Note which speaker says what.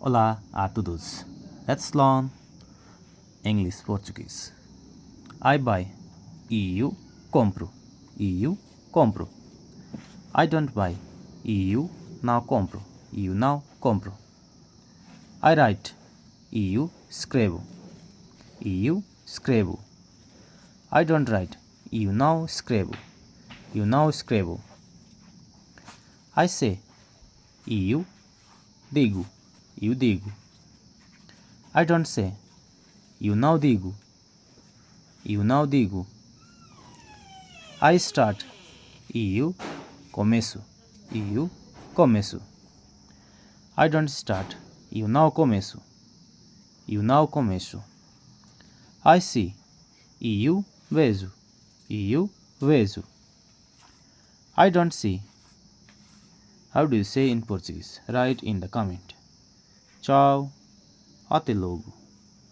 Speaker 1: Olá a todos. Let's learn English Portuguese. I buy. Eu compro. Eu compro. I don't buy. Eu não compro. Eu não compro. I write. Eu escrevo. Eu escrevo. I don't write. Eu não escrevo. Eu não escrevo. I say. Eu digo. Eu digo. I don't say. Eu não digo. Eu não digo. I start. Eu começo. Eu começo. I don't start. Eu não começo. Eu não começo. I see. Eu vejo. Eu vejo. I don't see. How do you say in Portuguese? Write in the comment. Tchau. Até logo.